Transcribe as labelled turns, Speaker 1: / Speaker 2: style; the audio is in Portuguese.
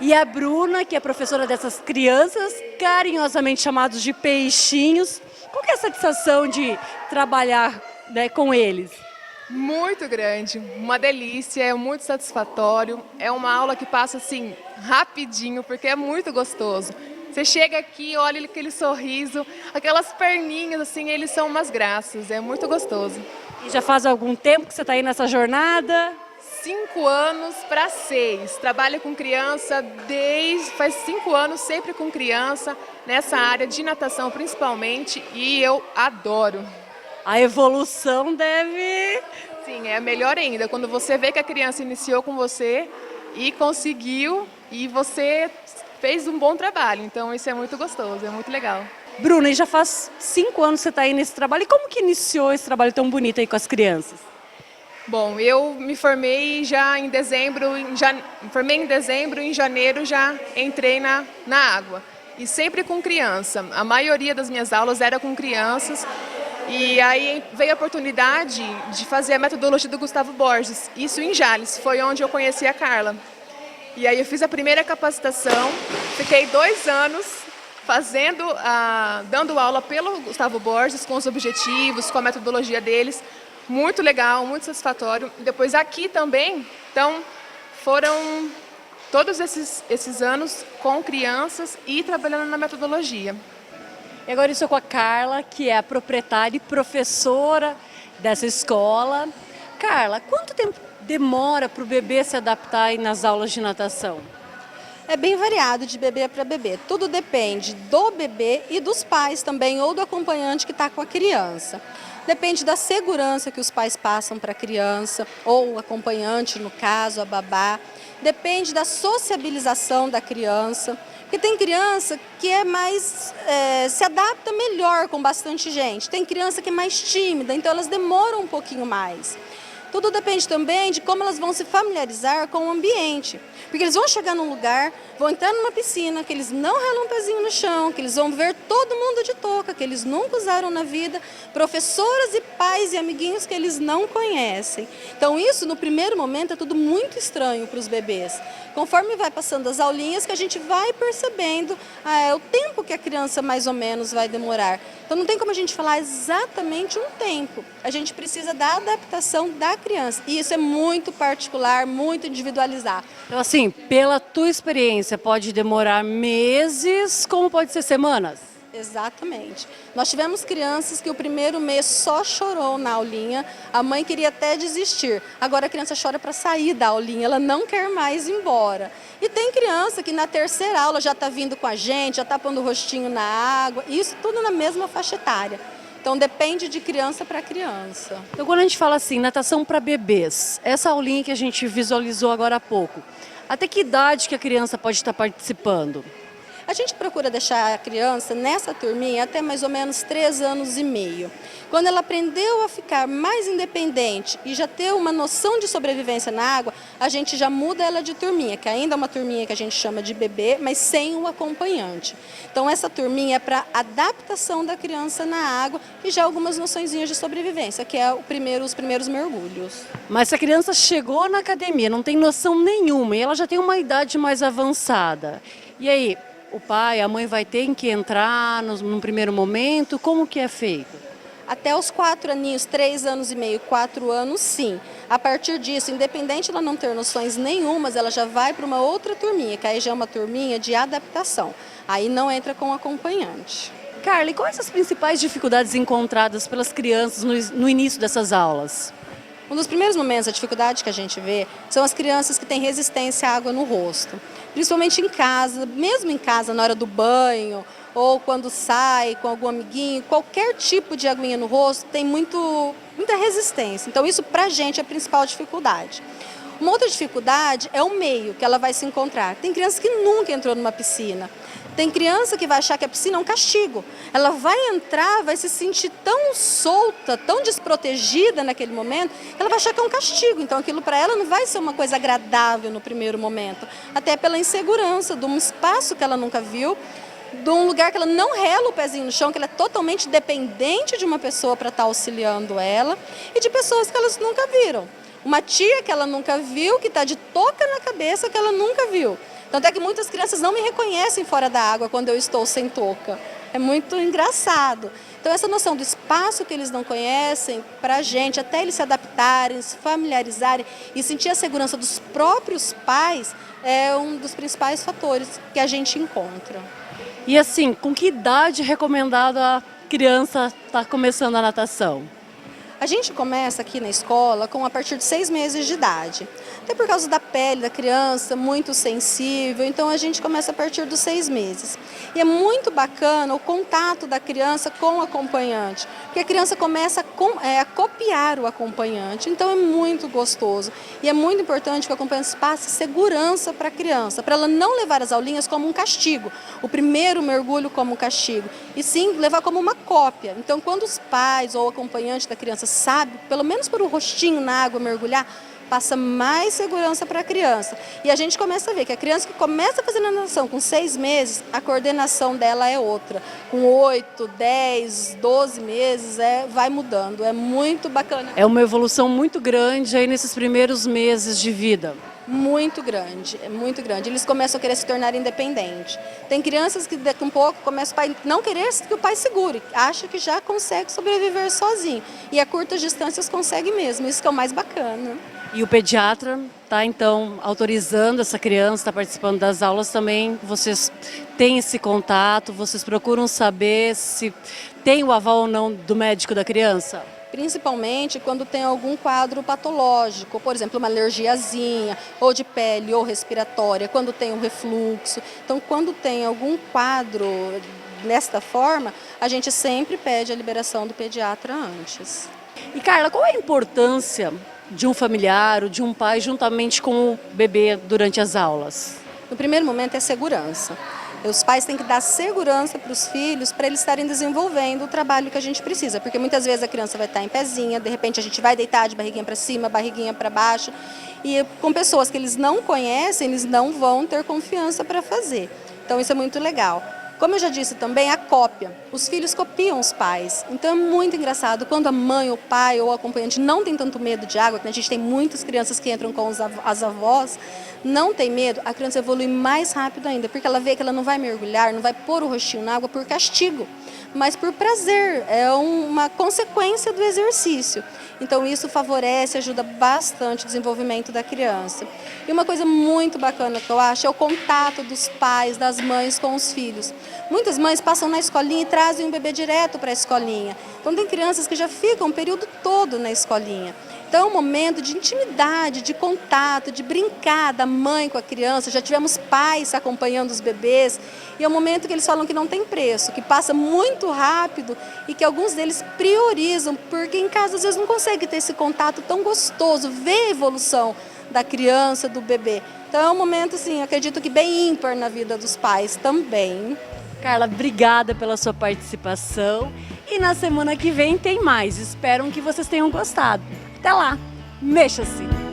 Speaker 1: E a Bruna, que é professora dessas crianças, carinhosamente chamados de peixinhos. Qual que é a satisfação de trabalhar, né, com eles?
Speaker 2: Muito grande, uma delícia, é muito satisfatório. É uma aula que passa assim rapidinho, porque é muito gostoso. Você chega aqui, olha aquele sorriso, aquelas perninhas assim, eles são umas graças, é muito gostoso.
Speaker 1: E já faz algum tempo que você está aí nessa jornada?
Speaker 2: 5 anos para 6. Trabalho com criança desde faz 5 anos, sempre com criança, nessa área de natação principalmente, e eu adoro.
Speaker 1: A evolução deve.
Speaker 2: Sim, é melhor ainda quando você vê que a criança iniciou com você e conseguiu e você fez um bom trabalho. Então isso é muito gostoso, é muito legal.
Speaker 1: Bruna, e já faz 5 anos que você está aí nesse trabalho. E como que iniciou esse trabalho tão bonito aí com as crianças?
Speaker 2: Bom, eu me formei já em dezembro, formei em dezembro, em janeiro já entrei na água. E sempre com criança. A maioria das minhas aulas era com crianças. E aí veio a oportunidade de fazer a metodologia do Gustavo Borges. Isso em Jales, foi onde eu conheci a Carla. E aí eu fiz a primeira capacitação, fiquei 2 anos dando aula pelo Gustavo Borges, com os objetivos, com a metodologia deles. Muito legal, muito satisfatório. Depois aqui também, então foram todos esses anos com crianças e trabalhando na metodologia.
Speaker 1: E agora eu estou com a Carla, que é a proprietária e professora dessa escola. Carla, quanto tempo demora para o bebê se adaptar aí nas aulas de natação?
Speaker 3: É bem variado de bebê para bebê. Tudo depende do bebê e dos pais também, ou do acompanhante que está com a criança. Depende da segurança que os pais passam para a criança, ou o acompanhante, no caso, a babá. Depende da sociabilização da criança. Porque tem criança que é mais, se adapta melhor com bastante gente. Tem criança que é mais tímida, então elas demoram um pouquinho mais. Tudo depende também de como elas vão se familiarizar com o ambiente. Porque eles vão chegar num lugar, vão entrar numa piscina, que eles não ralam um pezinho no chão, que eles vão ver todo mundo de touca, que eles nunca usaram na vida, professoras e pais e amiguinhos que eles não conhecem. Então isso, no primeiro momento, é tudo muito estranho para os bebês. Conforme vai passando as aulinhas, que a gente vai percebendo o tempo que a criança mais ou menos vai demorar. Então não tem como a gente falar exatamente um tempo. A gente precisa da adaptação da criança. E isso é muito particular, muito individualizado.
Speaker 1: Então, assim, pela tua experiência, pode demorar meses, como pode ser semanas?
Speaker 3: Exatamente. Nós tivemos crianças que o primeiro mês só chorou na aulinha, a mãe queria até desistir. Agora a criança chora para sair da aulinha, ela não quer mais ir embora. E tem criança que na terceira aula já está vindo com a gente, já está pondo o rostinho na água, isso tudo na mesma faixa etária. Então depende de criança para criança.
Speaker 1: Então, quando a gente fala assim, natação para bebês, essa aulinha que a gente visualizou agora há pouco, até que idade que a criança pode estar participando?
Speaker 3: A gente procura deixar a criança nessa turminha até mais ou menos 3 anos e meio. Quando ela aprendeu a ficar mais independente e já ter uma noção de sobrevivência na água, a gente já muda ela de turminha, que ainda é uma turminha que a gente chama de bebê, mas sem o acompanhante. Então essa turminha é para adaptação da criança na água e já algumas noçõezinhas de sobrevivência, que é os primeiros mergulhos.
Speaker 1: Mas se a criança chegou na academia, não tem noção nenhuma e ela já tem uma idade mais avançada, e aí? O pai, a mãe vai ter que entrar num primeiro momento? Como que é feito?
Speaker 3: Até os 4 aninhos, 3 anos e meio, 4 anos, sim. A partir disso, independente de ela não ter noções nenhumas, ela já vai para uma outra turminha, que aí já é uma turminha de adaptação. Aí não entra com acompanhante.
Speaker 1: Carla, e quais as principais dificuldades encontradas pelas crianças no início dessas aulas?
Speaker 3: Um dos primeiros momentos, a dificuldade que a gente vê, são as crianças que têm resistência à água no rosto. Principalmente em casa, mesmo em casa, na hora do banho, ou quando sai com algum amiguinho, qualquer tipo de aguinha no rosto tem muita resistência. Então isso pra gente é a principal dificuldade. Uma outra dificuldade é o meio que ela vai se encontrar. Tem criança que nunca entrou numa piscina. Tem criança que vai achar que a piscina é um castigo. Ela vai entrar, vai se sentir tão solta, tão desprotegida naquele momento, que ela vai achar que é um castigo. Então aquilo para ela não vai ser uma coisa agradável no primeiro momento. Até pela insegurança de um espaço que ela nunca viu, de um lugar que ela não rela o pezinho no chão, que ela é totalmente dependente de uma pessoa para estar auxiliando ela, e de pessoas que elas nunca viram. Uma tia que ela nunca viu, que está de touca na cabeça que ela nunca viu. Tanto é que muitas crianças não me reconhecem fora da água quando eu estou sem touca. É muito engraçado. Então essa noção do espaço que eles não conhecem, para a gente, até eles se adaptarem, se familiarizarem e sentir a segurança dos próprios pais, é um dos principais fatores que a gente encontra.
Speaker 1: E assim, com que idade é recomendado a criança estar começando a natação?
Speaker 3: A gente começa aqui na escola a partir de 6 meses de idade. Até por causa da pele da criança, muito sensível, então a gente começa a partir dos 6 meses. E é muito bacana o contato da criança com o acompanhante, porque a criança começa a copiar o acompanhante, então é muito gostoso. E é muito importante que o acompanhante passe segurança para a criança, para ela não levar as aulinhas como um castigo, o primeiro mergulho como um castigo, e sim levar como uma cópia. Então quando os pais ou o acompanhante da criança sabe, pelo menos por o rostinho na água mergulhar, passa mais segurança para a criança. E a gente começa a ver que a criança que começa a fazer natação com 6 meses, a coordenação dela é outra. Com 8, 10, 12 meses, vai mudando. É muito bacana.
Speaker 1: É uma evolução muito grande aí nesses primeiros meses de vida.
Speaker 3: Muito grande, é muito grande. Eles começam a querer se tornar independentes. Tem crianças que daqui a um pouco começam o pai não querer que o pai segure, acha que já consegue sobreviver sozinho. E a curtas distâncias consegue mesmo, isso que é o mais bacana.
Speaker 1: E o pediatra está então autorizando essa criança, está participando das aulas também. Vocês têm esse contato, vocês procuram saber se tem o aval ou não do médico da criança?
Speaker 3: Principalmente quando tem algum quadro patológico, por exemplo, uma alergiazinha, ou de pele ou respiratória, quando tem um refluxo. Então, quando tem algum quadro desta forma, a gente sempre pede a liberação do pediatra antes.
Speaker 1: E Carla, qual é a importância de um familiar ou de um pai juntamente com o bebê durante as aulas?
Speaker 3: No primeiro momento é segurança. Os pais têm que dar segurança para os filhos para eles estarem desenvolvendo o trabalho que a gente precisa, porque muitas vezes a criança vai estar em pezinha, de repente a gente vai deitar de barriguinha para cima, barriguinha para baixo, e com pessoas que eles não conhecem, eles não vão ter confiança para fazer. Então isso é muito legal. Como eu já disse também, a cópia. Os filhos copiam os pais. Então é muito engraçado quando a mãe, o pai ou o acompanhante não tem tanto medo de água, que a gente tem muitas crianças que entram com as avós, não tem medo, a criança evolui mais rápido ainda, porque ela vê que ela não vai mergulhar, não vai pôr o rostinho na água por castigo, mas por prazer, é uma consequência do exercício. Então isso favorece, ajuda bastante o desenvolvimento da criança. E uma coisa muito bacana que eu acho é o contato dos pais, das mães com os filhos. Muitas mães passam na escolinha e trazem o bebê direto para a escolinha. Então tem crianças que já ficam o período todo na escolinha. Então é um momento de intimidade, de contato, de brincar da mãe com a criança. Já tivemos pais acompanhando os bebês e é um momento que eles falam que não tem preço, que passa muito rápido e que alguns deles priorizam, porque em casa às vezes não consegue ter esse contato tão gostoso, ver a evolução da criança, do bebê. Então é um momento, assim, acredito que bem ímpar na vida dos pais também.
Speaker 1: Carla, obrigada pela sua participação e na semana que vem tem mais. Espero que vocês tenham gostado. Até lá, mexa-se!